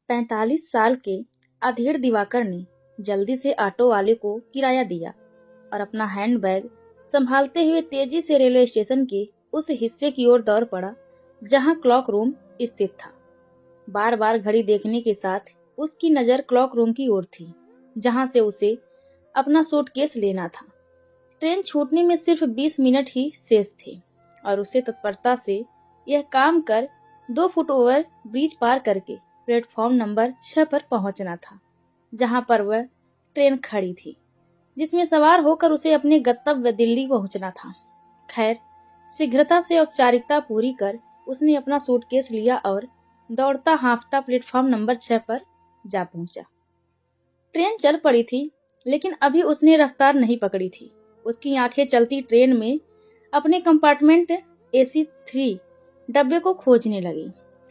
45 साल के अधेड़ दिवाकर ने जल्दी से ऑटो वाले को किराया दिया और अपना हैंडबैग संभालते हुए तेजी से रेलवे स्टेशन के उस हिस्से की ओर दौड़ पड़ा जहां क्लॉक रूम स्थित था। बार बार घड़ी देखने के साथ उसकी नजर क्लॉक रूम की ओर थी, जहां से उसे अपना सूटकेस लेना था। ट्रेन छूटने में सिर्फ 20 मिनट ही शेष थे और उसे तत्परता से यह काम कर 2 फुट ओवर ब्रिज पार करके प्लेटफॉर्म नंबर 6 पर पहुंचना था, जहां पर वह ट्रेन खड़ी थी, जिसमें सवार होकर उसे अपने गंतव्य दिल्ली पहुंचना था। खैर, शीघ्रता से औपचारिकता पूरी कर उसने अपना सूटकेस लिया और दौड़ता हाँफता प्लेटफॉर्म नंबर 6 पर जा पहुंचा। ट्रेन चल पड़ी थी, लेकिन अभी उसने रफ्तार नहीं पकड़ी थी। उसकी आंखें चलती ट्रेन में अपने कंपार्टमेंट AC 3 डब्बे को खोजने लगी।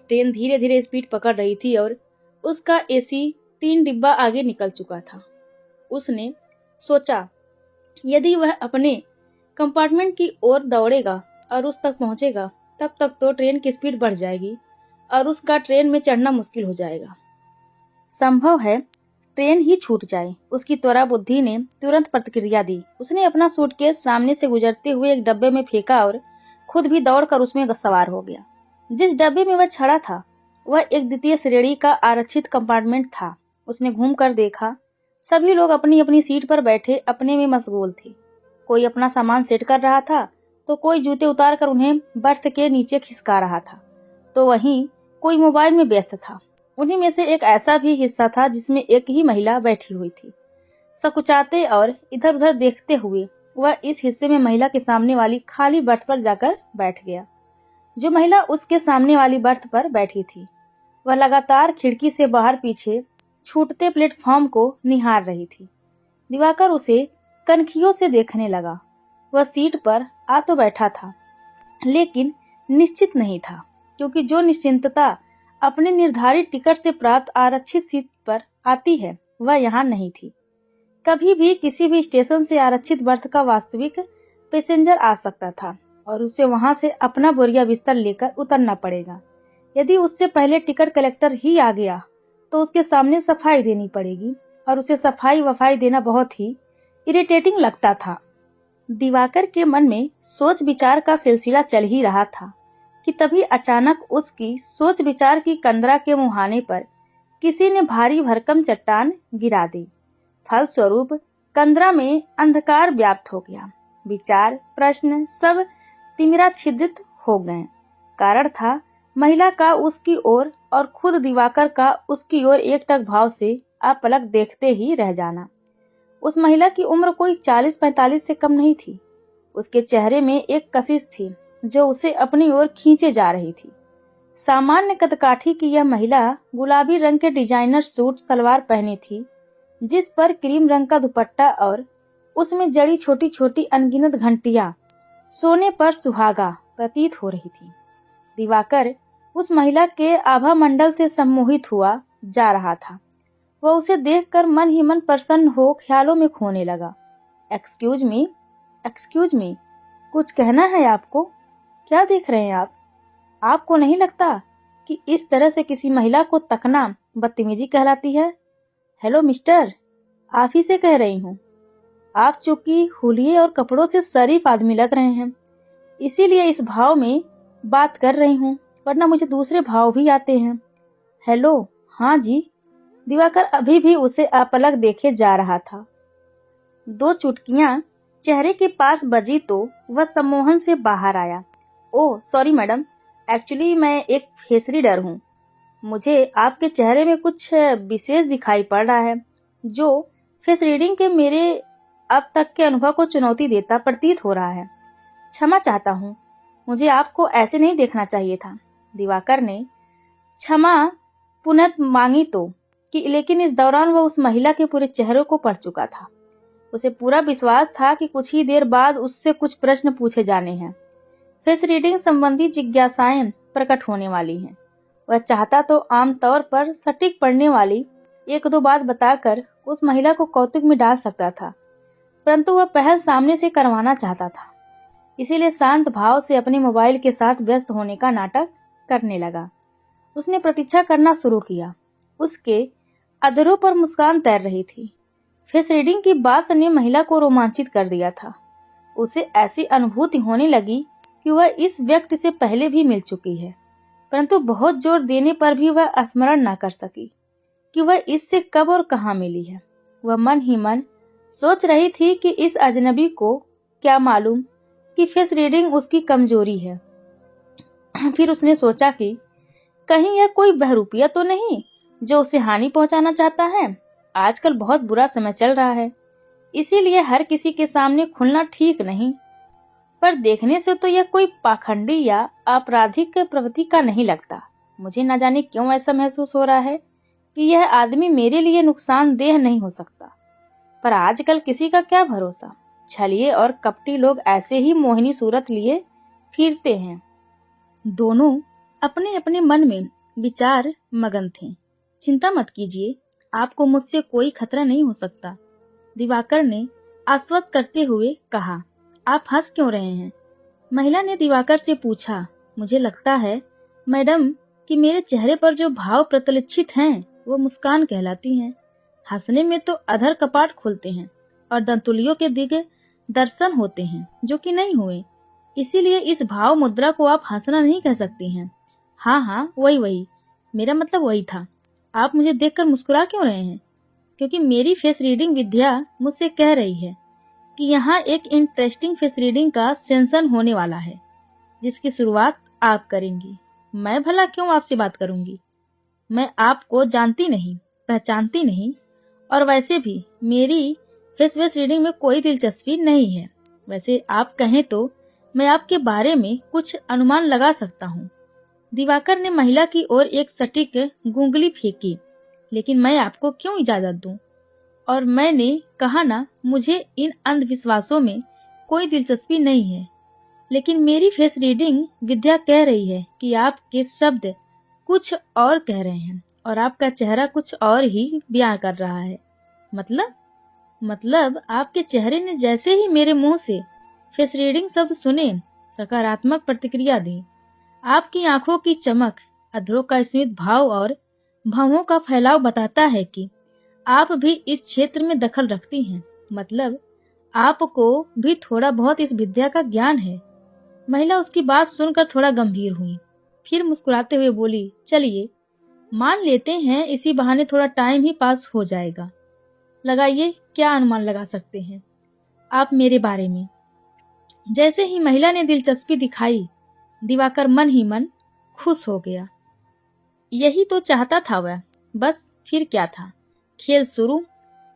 ट्रेन धीरे धीरे स्पीड पकड़ रही थी और उसका AC 3 डिब्बा आगे निकल चुका था। उसने सोचा, यदि वह अपने कंपार्टमेंट की ओर दौड़ेगा और उस तक पहुंचेगा, तब तक तो ट्रेन की स्पीड बढ़ जाएगी और उसका ट्रेन में चढ़ना मुश्किल हो जाएगा। संभव है ट्रेन ही छूट जाए। उसकी त्वरा बुद्धि ने तुरंत प्रतिक्रिया दी। उसने अपना सूटकेस सामने से गुजरते हुए एक डब्बे में फेंका और खुद भी दौड़कर उसमें सवार हो गया। जिस डब्बे में वह चढ़ा था वह एक द्वितीय श्रेणी का आरक्षित कंपार्टमेंट था। उसने घूमकर देखा, सभी लोग अपनी अपनी सीट पर बैठे अपने में मशगूल थे। कोई अपना सामान सेट कर रहा था, तो कोई जूते उतार कर उन्हें बर्थ के नीचे खिसका रहा था, तो वहीं कोई मोबाइल में व्यस्त था। उन्हीं में से एक ऐसा भी हिस्सा था जिसमें एक ही महिला बैठी हुई थी। सकुचाते और इधर उधर देखते हुए वह इस हिस्से में महिला के सामने वाली खाली बर्थ पर जाकर बैठ गया। जो महिला उसके सामने वाली बर्थ पर बैठी थी, वह लगातार खिड़की से बाहर पीछे छूटते प्लेटफॉर्म को निहार रही थी। दिवाकर उसे कनखियों से देखने लगा। वह सीट पर आ तो बैठा था, लेकिन निश्चित नहीं था, क्योंकि जो निश्चिंतता अपने निर्धारित टिकट से प्राप्त आरक्षित सीट पर आती है वह यहाँ नहीं थी। कभी भी किसी भी स्टेशन से आरक्षित बर्थ का वास्तविक पैसेंजर आ सकता था और उसे वहां से अपना बोरिया बिस्तर लेकर उतरना पड़ेगा। यदि उससे पहले टिकट कलेक्टर ही आ गया तो उसके सामने सफाई देनी पड़ेगी और उसे सफाई वफाई देना बहुत ही इरिटेटिंग लगता था। दिवाकर के मन में सोच विचार का सिलसिला चल ही रहा था कि तभी अचानक उसकी सोच विचार की कंदरा के मुहाने पर किसी ने भारी भरकम चट्टान गिरा दी। फलस्वरूप कंदरा में अंधकार व्याप्त हो गया। विचार, प्रश्न सब तिमिरा छिद्रित हो गए। कारण था महिला का उसकी ओर और खुद दिवाकर का उसकी ओर एकटक भाव से अपलक देखते ही रह जाना। उस महिला की उम्र कोई 40-45 से कम नहीं थी। उसके चेहरे में एक कशिश थी जो उसे अपनी ओर खींचे जा रही थी। सामान्य कदकाठी की यह महिला गुलाबी रंग के डिजाइनर सूट सलवार पहनी थी, जिस पर क्रीम रंग का दुपट्टा और उसमें जड़ी छोटी छोटी अनगिनत घंटियां सोने पर सुहागा प्रतीत हो रही थी। दिवाकर उस महिला के आभा मंडल से सम्मोहित हुआ जा रहा था। वह उसे देखकर मन ही मन प्रसन्न हो ख्यालों में खोने लगा। एक्सक्यूज मी, कुछ कहना है आपको? क्या देख रहे हैं आप? आपको नहीं लगता कि इस तरह से किसी महिला को तकना बदतमीजी कहलाती है? हेलो मिस्टर, आप ही से कह रही हूँ। आप चूंकि हुलिये और कपड़ों से शरीफ आदमी लग रहे हैं, इसीलिए इस भाव में बात कर रही हूँ, वरना मुझे दूसरे भाव भी आते हैं। हेलो, हाँ जी। दिवाकर अभी भी उसे अपलक देखे जा रहा था। 2 चुटकियां चेहरे के पास बजी तो वह सम्मोहन से बाहर आया। ओह सॉरी मैडम, एक्चुअली मैं एक फेस रीडर हूँ। मुझे आपके चेहरे में कुछ विशेष दिखाई पड़ रहा है, जो फेस रीडिंग के मेरे अब तक के अनुभव को चुनौती देता प्रतीत हो रहा है। क्षमा चाहता हूँ, मुझे आपको ऐसे नहीं देखना चाहिए था। दिवाकर ने क्षमा पुनः मांगी तो लेकिन इस दौरान वह उस महिला के पूरे चेहरे को पढ़ चुका था। उसे पूरा विश्वास था कि कुछ ही देर बाद उससे कुछ प्रश्न पूछे जाने हैं। फेस रीडिंग संबंधी जिज्ञासाएं प्रकट होने वाली हैं। वह चाहता तो आमतौर पर सटीक पढ़ने वाली 1-2 बात बताकर उस महिला को कौतुक में डाल सकता था, परंतु वह पहल सामने से करवाना चाहता था। इसीलिए शांत भाव से अपने मोबाइल के साथ व्यस्त होने का नाटक करने लगा। उसने प्रतीक्षा करना शुरू किया। उसके अधरों पर मुस्कान तैर रही थी। फेस रीडिंग की बात ने महिला को रोमांचित कर दिया था। उसे ऐसी अनुभूति होने लगी कि वह इस व्यक्ति से पहले भी मिल चुकी है, परंतु बहुत जोर देने पर भी वह स्मरण न कर सकी कि वह इससे कब और कहाँ मिली है। वह मन ही मन सोच रही थी कि इस अजनबी को क्या मालूम कि फेस रीडिंग उसकी कमजोरी है। फिर उसने सोचा कि कहीं यह कोई बहरूपिया तो नहीं जो उसे हानि पहुंचाना चाहता है। आजकल बहुत बुरा समय चल रहा है, इसीलिए हर किसी के सामने खुलना ठीक नहीं। पर देखने से तो यह कोई पाखंडी या आपराधिक प्रवृत्ति का नहीं लगता। मुझे न जाने क्यों ऐसा महसूस हो रहा है कि यह आदमी मेरे लिए नुकसानदेह नहीं हो सकता। पर आजकल किसी का क्या भरोसा। छलिए और कपटी लोग ऐसे ही मोहिनी सूरत लिए फिरते हैं। दोनों अपने अपने मन में विचार मगन थे। चिंता मत कीजिए, आपको मुझसे कोई खतरा नहीं हो सकता, दिवाकर ने आश्वस्त करते हुए कहा। आप हंस क्यों रहे हैं? महिला ने दिवाकर से पूछा। मुझे लगता है मैडम कि मेरे चेहरे पर जो भाव प्रतिलक्षित हैं वो मुस्कान कहलाती हैं। हंसने में तो अधर कपाट खुलते हैं और दंतुलियों के दिग दर्शन होते हैं जो कि नहीं हुए। इसीलिए इस भाव मुद्रा को आप हंसना नहीं कह सकती हैं। हाँ हाँ, वही मेरा मतलब वही था। आप मुझे देखकर मुस्कुरा क्यों रहे हैं? क्योंकि मेरी फेस रीडिंग विद्या मुझसे कह रही है कि यहाँ एक इंटरेस्टिंग फेस रीडिंग का सेंसन होने वाला है जिसकी शुरुआत आप करेंगी। मैं भला क्यों आपसे बात करूंगी? मैं आपको जानती नहीं, पहचानती नहीं, और वैसे भी मेरी फेस रीडिंग में कोई दिलचस्पी नहीं है। वैसे आप कहें तो मैं आपके बारे में कुछ अनुमान लगा सकता हूँ। दिवाकर ने महिला की ओर एक सटीक गुंगली फेंकी। लेकिन मैं आपको क्यों इजाजत दूं? और मैंने कहा ना, मुझे इन अंधविश्वासों में कोई दिलचस्पी नहीं है। लेकिन मेरी फेस रीडिंग विद्या कह रही है कि आपके शब्द कुछ और कह रहे हैं और आपका चेहरा कुछ और ही बयां कर रहा है। मतलब आपके चेहरे ने जैसे ही मेरे मुंह से फेस रीडिंग शब्द सुने, सकारात्मक प्रतिक्रिया दी। आपकी आंखों की चमक, अधरों का स्मित भाव और भावों का फैलाव बताता है कि आप भी इस क्षेत्र में दखल रखती हैं। मतलब आपको भी थोड़ा बहुत इस विद्या का ज्ञान है। महिला उसकी बात सुनकर थोड़ा गंभीर हुई, फिर मुस्कुराते हुए बोली, चलिए मान लेते हैं इसी बहाने थोड़ा टाइम ही पास हो जाएगा। लगाइए, क्या अनुमान लगा सकते हैं आप मेरे बारे में? जैसे ही महिला ने दिलचस्पी दिखाई, दिवाकर मन ही मन खुश हो गया। यही तो चाहता था वह। बस फिर क्या था, खेल शुरू।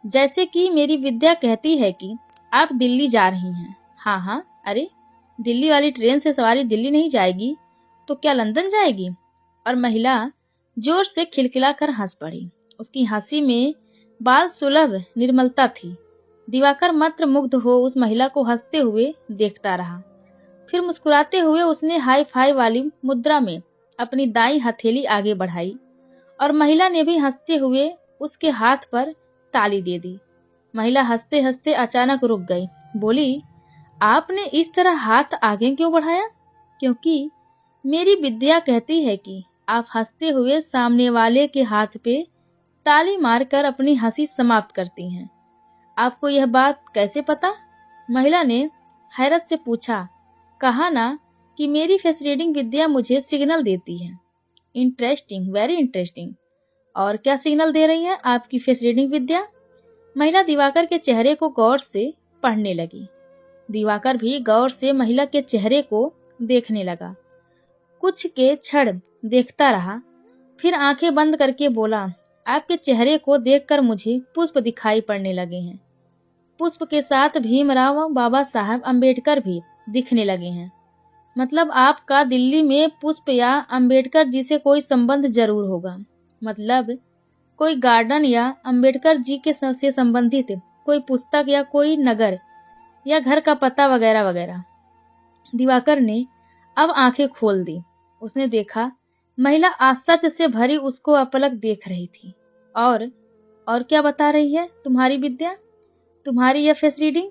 जैसे कि मेरी विद्या कहती है कि आप दिल्ली जा रही हैं। हाँ हाँ, अरे दिल्ली वाली ट्रेन से सवारी दिल्ली नहीं जाएगी तो क्या लंदन जाएगी? और महिला जोर से खिलखिलाकर हंस पड़ी। उसकी हंसी में बाल सुलभ निर्मलता थी। दिवाकर मंत्र मुग्ध हो उस महिला को हंसते हुए देखता रहा। फिर मुस्कुराते हुए उसने हाई फाई वाली मुद्रा में अपनी दाईं हथेली आगे बढ़ाई और महिला ने भी हंसते हुए उसके हाथ पर ताली दे दी। महिला हंसते हंसते अचानक रुक गई, बोली, आपने इस तरह हाथ आगे क्यों बढ़ाया? क्योंकि मेरी विद्या कहती है कि आप हंसते हुए सामने वाले के हाथ पे ताली मारकर अपनी हंसी समाप्त करती हैं। आपको यह बात कैसे पता? महिला ने हैरत से पूछा। कहा ना कि मेरी फेस रीडिंग विद्या मुझे सिग्नल देती है। Interesting, very interesting. और क्या सिग्नल दे रही है आपकी फेस रीडिंग विद्या? महिला दिवाकर के चेहरे को गौर से पढ़ने लगी। दिवाकर भी गौर से महिला के चेहरे को देखने लगा। कुछ के क्षण देखता रहा, फिर आंखें बंद करके बोला, आपके चेहरे को देखकर मुझे पुष्प दिखाई पड़ने लगे हैं। पुष्प के साथ भीमराव बाबा साहब अम्बेडकर भी दिखने लगे हैं। मतलब आपका दिल्ली में पुष्प या अम्बेडकर जी से कोई संबंध जरूर होगा। मतलब कोई गार्डन या अम्बेडकर जी के से संबंधित कोई पुस्तक या कोई नगर या घर का पता वगैरह वगैरह। दिवाकर ने अब आंखें खोल दी। उसने देखा महिला आश्चर्य से भरी उसको अपलक देख रही थी। और क्या बता रही है तुम्हारी विद्या, तुम्हारी यह फेस रीडिंग?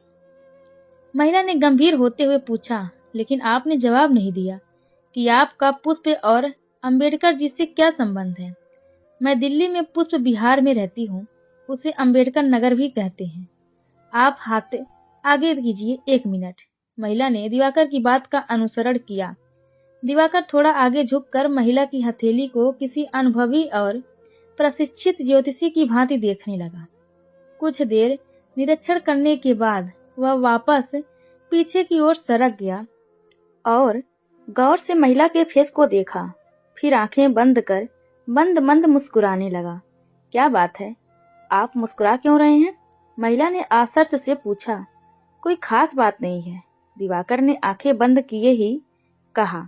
महिला ने गंभीर होते हुए पूछा। लेकिन आपने जवाब नहीं दिया कि आपका पुष्प और अंबेडकर जी से क्या संबंध है। मैं दिल्ली में पुष्प विहार में रहती हूँ, उसे अंबेडकर नगर भी कहते हैं। आप हाथ आगे कीजिए 1 मिनट। महिला ने दिवाकर की बात का अनुसरण किया। दिवाकर थोड़ा आगे झुककर महिला की हथेली को किसी अनुभवी और प्रशिक्षित ज्योतिषी की भांति देखने लगा। कुछ देर निरीक्षण करने के बाद वह वापस पीछे की ओर सरक गया और गौर से महिला के फेस को देखा। फिर आंखें बंद कर मंद मंद मुस्कुराने लगा। क्या बात है, आप मुस्कुरा क्यों रहे हैं? महिला ने आश्चर्य से पूछा। कोई खास बात नहीं है, दिवाकर ने आंखें बंद किए ही कहा।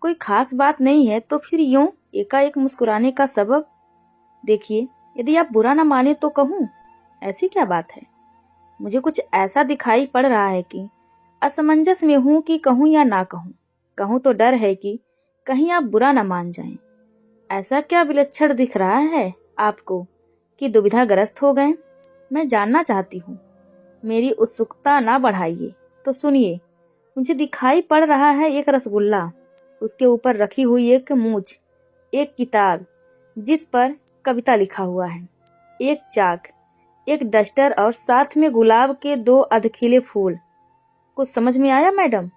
कोई खास बात नहीं है तो फिर यूं एकाएक मुस्कुराने का सबब? देखिए, यदि आप बुरा न माने तो कहूं, ऐसी क्या बात है? मुझे कुछ ऐसा दिखाई पड़ रहा है कि असमंजस में हूं कि कहूं या ना कहूं। कहूं तो डर है कि कहीं आप बुरा न मान जाएं। ऐसा क्या विलक्षण दिख रहा है आपको कि दुविधाग्रस्त हो गए? मैं जानना चाहती हूँ। मेरी उत्सुकता ना बढ़ाइए तो सुनिए। मुझे दिखाई पड़ रहा है एक रसगुल्ला, उसके ऊपर रखी हुई एक मूछ, एक किताब जिस पर कविता लिखा हुआ है, एक चाक, एक डस्टर और साथ में गुलाब के 2 अधखिले फूल। कुछ समझ में आया मैडम?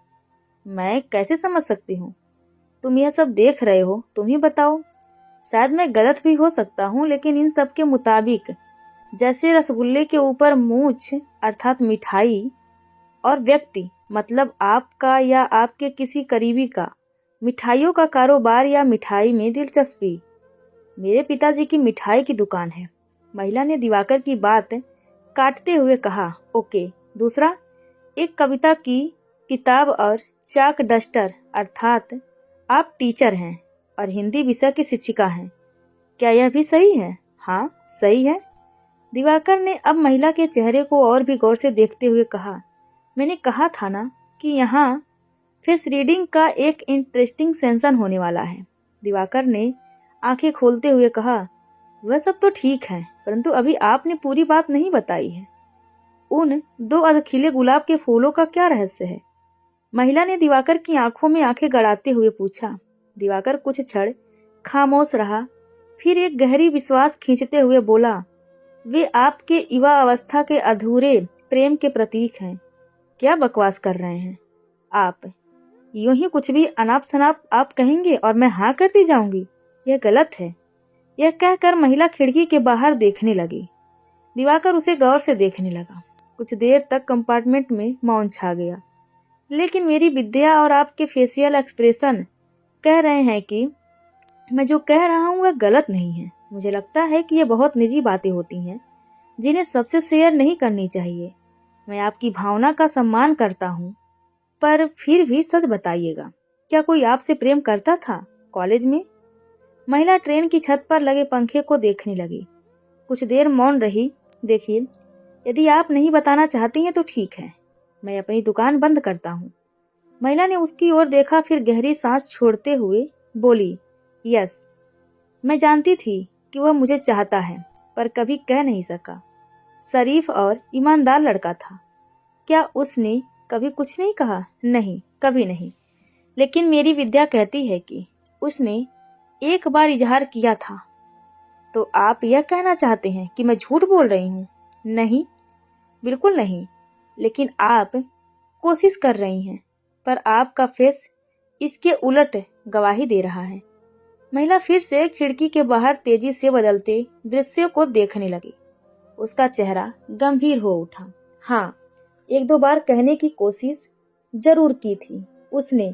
मैं कैसे समझ सकती हूँ? तुम यह सब देख रहे हो, तुम ही बताओ। शायद मैं गलत भी हो सकता हूँ, लेकिन इन सब के मुताबिक जैसे रसगुल्ले के ऊपर मूछ अर्थात मिठाई और व्यक्ति मतलब आपका या आपके किसी करीबी का मिठाइयों का कारोबार या मिठाई में दिलचस्पी। मेरे पिताजी की मिठाई की दुकान है। महिला ने दिवाकर की बात काटते हुए कहा। ओके, दूसरा, एक कविता की किताब और चाक डस्टर अर्थात आप टीचर हैं और हिंदी विषय की शिक्षिका हैं। क्या यह भी सही है? हाँ, सही है। दिवाकर ने अब महिला के चेहरे को और भी गौर से देखते हुए कहा। मैंने कहा था ना कि यहाँ फेस रीडिंग का एक इंटरेस्टिंग सेंसन होने वाला है। दिवाकर ने आंखें खोलते हुए कहा। वह सब तो ठीक है, परंतु अभी आपने पूरी बात नहीं बताई है। उन 2 अधखिले गुलाब के फूलों का क्या रहस्य है? महिला ने दिवाकर की आंखों में आंखें गड़ाते हुए पूछा। दिवाकर कुछ क्षण खामोश रहा, फिर एक गहरी विश्वास खींचते हुए बोला। वे आपके युवा अवस्था के अधूरे प्रेम के प्रतीक हैं। क्या बकवास कर रहे हैं आप? यूं ही कुछ भी अनाप शनाप आप कहेंगे और मैं हाँ करती जाऊंगी? यह गलत है। यह कहकर महिला खिड़की के बाहर देखने लगी। दिवाकर उसे गौर से देखने लगा। कुछ देर तक कंपार्टमेंट में मौन छा गया। लेकिन मेरी विद्या और आपके फेशियल एक्सप्रेशन कह रहे हैं कि मैं जो कह रहा हूँ वह गलत नहीं है। मुझे लगता है कि ये बहुत निजी बातें होती हैं जिन्हें सबसे शेयर नहीं करनी चाहिए। मैं आपकी भावना का सम्मान करता हूँ, पर फिर भी सच बताइएगा, क्या कोई आपसे प्रेम करता था कॉलेज में? महिला ट्रेन की छत पर लगे पंखे को देखने लगी। कुछ देर मौन रही। देखिए, यदि आप नहीं बताना चाहती हैं तो ठीक है, मैं अपनी दुकान बंद करता हूँ। महिला ने उसकी ओर देखा, फिर गहरी सांस छोड़ते हुए बोली। यस, मैं जानती थी कि वह मुझे चाहता है, पर कभी कह नहीं सका। शरीफ और ईमानदार लड़का था। क्या उसने कभी कुछ नहीं कहा? नहीं, कभी नहीं। लेकिन मेरी विद्या कहती है कि उसने एक बार इजहार किया था। तो आप यह कहना चाहते हैं कि मैं झूठ बोल रही हूँ? नहीं, बिल्कुल नहीं। लेकिन आप कोशिश कर रही हैं, पर आपका फेस इसके उलट गवाही दे रहा है। महिला फिर से खिड़की के बाहर तेजी से बदलते दृश्य को देखने लगी। उसका चेहरा गंभीर हो उठा। हाँ, 1-2 बार कहने की कोशिश जरूर की थी उसने,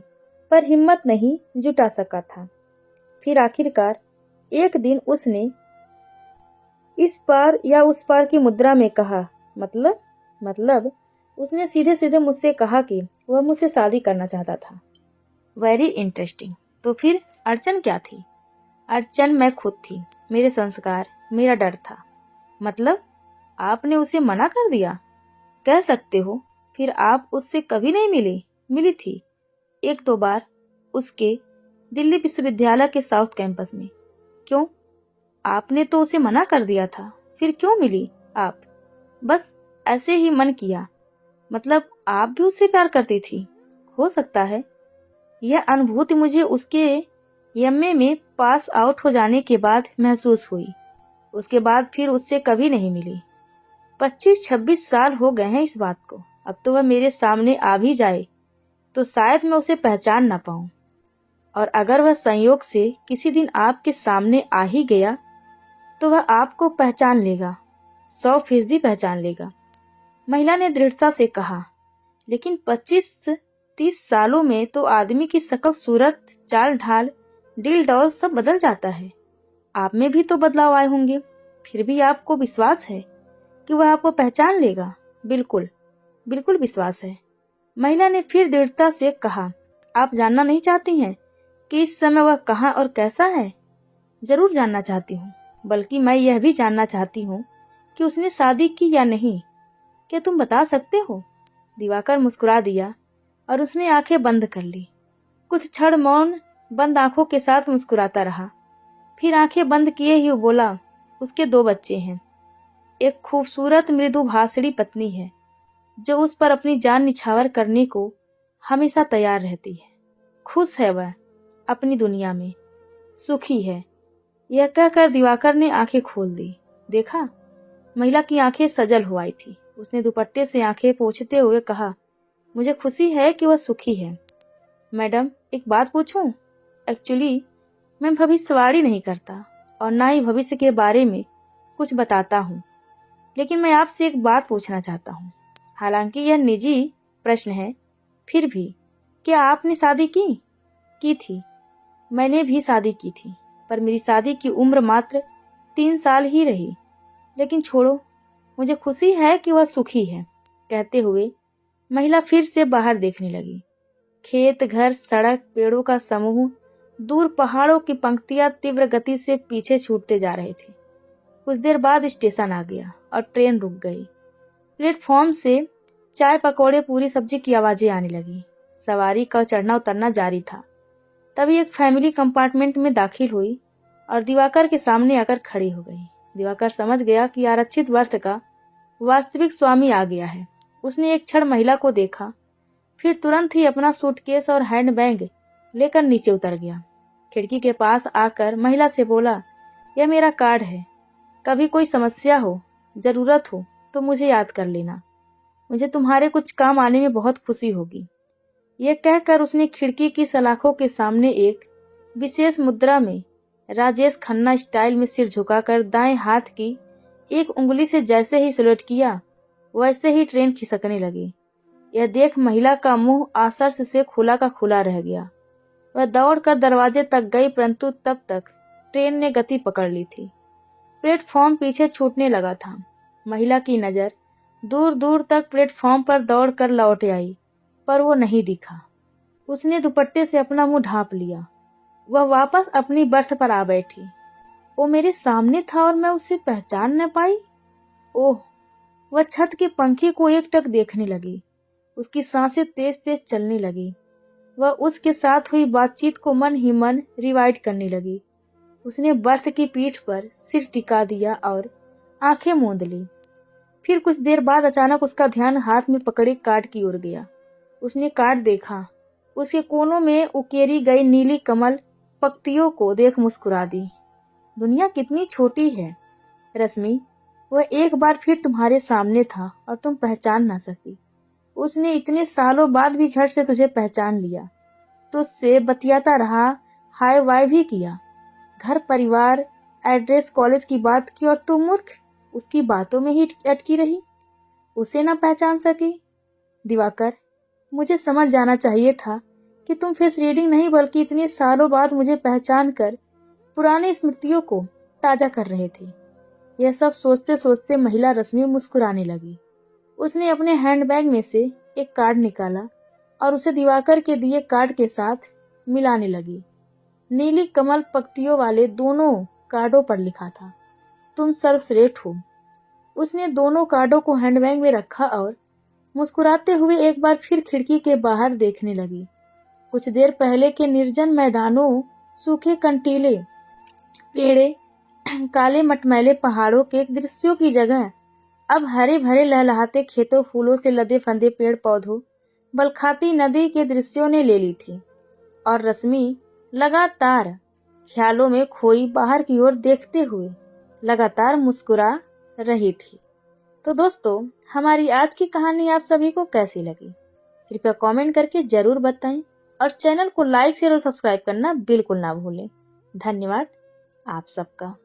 पर हिम्मत नहीं जुटा सका था। फिर आखिरकार एक दिन उसने इस पार या उस पार की मुद्रा में कहा। मतलब उसने सीधे सीधे मुझसे कहा कि वह मुझसे शादी करना चाहता था। Very interesting. तो फिर अड़चन क्या थी? अड़चन मैं खुद थी, मेरे संस्कार, मेरा डर था। मतलब आपने उसे मना कर दिया? कह सकते हो। फिर आप उससे कभी नहीं मिली? मिली थी 1-2 बार, उसके दिल्ली विश्वविद्यालय के साउथ कैंपस में। क्यों? आपने तो उसे मना कर दिया था, फिर क्यों मिली आप? बस ऐसे ही मन किया। मतलब आप भी उससे प्यार करती थी? हो सकता है। यह अनुभूति मुझे उसके एमए में पास आउट हो जाने के बाद महसूस हुई। उसके बाद फिर उससे कभी नहीं मिली। 25-26 साल हो गए हैं इस बात को। अब तो वह मेरे सामने आ भी जाए तो शायद मैं उसे पहचान ना पाऊं, और अगर वह संयोग से किसी दिन आपके सामने आ ही गया तो वह आपको पहचान लेगा, 100% पहचान लेगा। महिला ने दृढ़ता से कहा। लेकिन 25-30 सालों में तो आदमी की शकल सूरत, चाल ढाल, डील डौल सब बदल जाता है। आप में भी तो बदलाव आए होंगे, फिर भी आपको विश्वास है कि वह आपको पहचान लेगा? बिल्कुल, बिल्कुल विश्वास है। महिला ने फिर दृढ़ता से कहा। आप जानना नहीं चाहती हैं कि इस समय वह कहाँ और कैसा है? जरूर जानना चाहती हूँ, बल्कि मैं यह भी जानना चाहती हूँ कि उसने शादी की या नहीं। क्या तुम बता सकते हो? दिवाकर मुस्कुरा दिया और उसने आंखें बंद कर ली। कुछ क्षण मौन बंद आंखों के साथ मुस्कुराता रहा। फिर आंखें बंद किए ही वो बोला, उसके 2 बच्चे हैं। एक खूबसूरत मृदु भाषणी पत्नी है जो उस पर अपनी जान निछावर करने को हमेशा तैयार रहती है। खुश है वह अपनी दुनिया में, सुखी है। यह कहकर दिवाकर ने आंखें खोल दी। देखा, महिला की आंखें सजल हो आई थी। उसने दुपट्टे से आंखें पोंछते हुए कहा, मुझे खुशी है कि वह सुखी है। मैडम, एक बात पूछूं? एक्चुअली मैं भविष्यवाणी नहीं करता और ना ही भविष्य के बारे में कुछ बताता हूँ, लेकिन मैं आपसे एक बात पूछना चाहता हूँ। हालांकि यह निजी प्रश्न है, फिर भी क्या आपने शादी की थी? मैंने भी शादी की थी, पर मेरी शादी की उम्र मात्र 3 साल ही रही। लेकिन छोड़ो, मुझे खुशी है कि वह सुखी है। कहते हुए महिला फिर से बाहर देखने लगी। खेत, घर, सड़क, पेड़ों का समूह, दूर पहाड़ों की पंक्तियां तीव्र गति से पीछे छूटते जा रहे थे। कुछ देर बाद स्टेशन आ गया और ट्रेन रुक गई। प्लेटफॉर्म से चाय, पकौड़े, पूरी सब्जी की आवाजें आने लगी। सवारी का चढ़ना उतरना जारी था। तभी एक फैमिली कंपार्टमेंट में दाखिल हुई और दिवाकर के सामने आकर खड़ी हो गई। दिवाकर समझ गया कि आरक्षित वर्थ का वास्तविक स्वामी आ गया है। उसने एक क्षण महिला को देखा, फिर तुरंत ही अपना सूटकेस और हैंडबैग लेकर नीचे उतर गया। खिड़की के पास आकर महिला से बोला, यह मेरा कार्ड है। कभी कोई समस्या हो, जरूरत हो तो मुझे याद कर लेना। मुझे तुम्हारे कुछ काम आने में बहुत खुशी होगी। यह कहकर उसने खिड़की की सलाखों के सामने एक विशेष मुद्रा में राजेश खन्ना स्टाइल में सिर झुकाकर दाएं हाथ की एक उंगली से जैसे ही सलूट किया, वैसे ही ट्रेन खिसकने लगी। यह देख महिला का मुंह आश्चर्य से खुला का खुला रह गया। वह दौड़कर दरवाजे तक गई, परंतु तब तक ट्रेन ने गति पकड़ ली थी। प्लेटफॉर्म पीछे छूटने लगा था। महिला की नजर दूर दूर तक प्लेटफॉर्म पर दौड़कर लौट आई, पर वो नहीं दिखा। उसने दुपट्टे से अपना मुंह ढांप लिया। वह वापस अपनी बर्थ पर आ बैठी। वो मेरे सामने था और मैं उसे पहचान न पाई। ओह! वह छत के पंखे को एकटक देखने लगी। उसकी सांसें तेज तेज चलने लगी। वह उसके साथ हुई बातचीत को मन ही मन रिवाइंड करने लगी। उसने बर्थ की पीठ पर सिर टिका दिया और आंखें मूंद ली। फिर कुछ देर बाद अचानक उसका ध्यान हाथ में पकड़े कार्ड की ओर गया। उसने कार्ड देखा। उसके कोनों में उकेरी गई नीली कमल पत्तियों को देख मुस्कुरा दी। दुनिया कितनी छोटी है रश्मि। वह एक बार फिर तुम्हारे सामने था और तुम पहचान ना सकी। उसने इतने सालों बाद भी झट से तुझे पहचान लिया। तुझसे बतियाता रहा, हाय वाय भी किया, घर परिवार, एड्रेस, कॉलेज की बात की, और तुम मूर्ख उसकी बातों में ही अटकी रही। उसे ना पहचान सकी। दिवाकर, मुझे समझ जाना चाहिए था कि तुम फेस रीडिंग नहीं बल्कि इतने सालों बाद मुझे पहचान कर पुरानी स्मृतियों को ताजा कर रहे थे। यह सब सोचते सोचते महिला रश्मि मुस्कुराने लगी। उसने अपने हैंडबैग में से एक कार्ड निकाला और उसे दिवाकर के दिए कार्ड के साथ मिलाने लगी। नीली कमल पत्तियों वाले दोनों कार्डों पर लिखा था, तुम सर्वश्रेष्ठ हो। उसने दोनों कार्डों को हैंडबैग में रखा और मुस्कुराते हुए एक बार फिर खिड़की के बाहर देखने लगी। कुछ देर पहले के निर्जन मैदानों, सूखे कंटीले पेड़े, काले मटमैले पहाड़ों के दृश्यों की जगह अब हरे भरे लहलहाते खेतों, फूलों से लदे फंदे पेड़ पौधों, बलखाती नदी के दृश्यों ने ले ली थी। और रश्मि लगातार ख्यालों में खोई बाहर की ओर देखते हुए लगातार मुस्कुरा रही थी। तो दोस्तों, हमारी आज की कहानी आप सभी को कैसी लगी? कृपया कमेंट करके जरूर बताएं और चैनल को लाइक शेयर और सब्सक्राइब करना बिल्कुल ना भूलें। धन्यवाद आप सबका।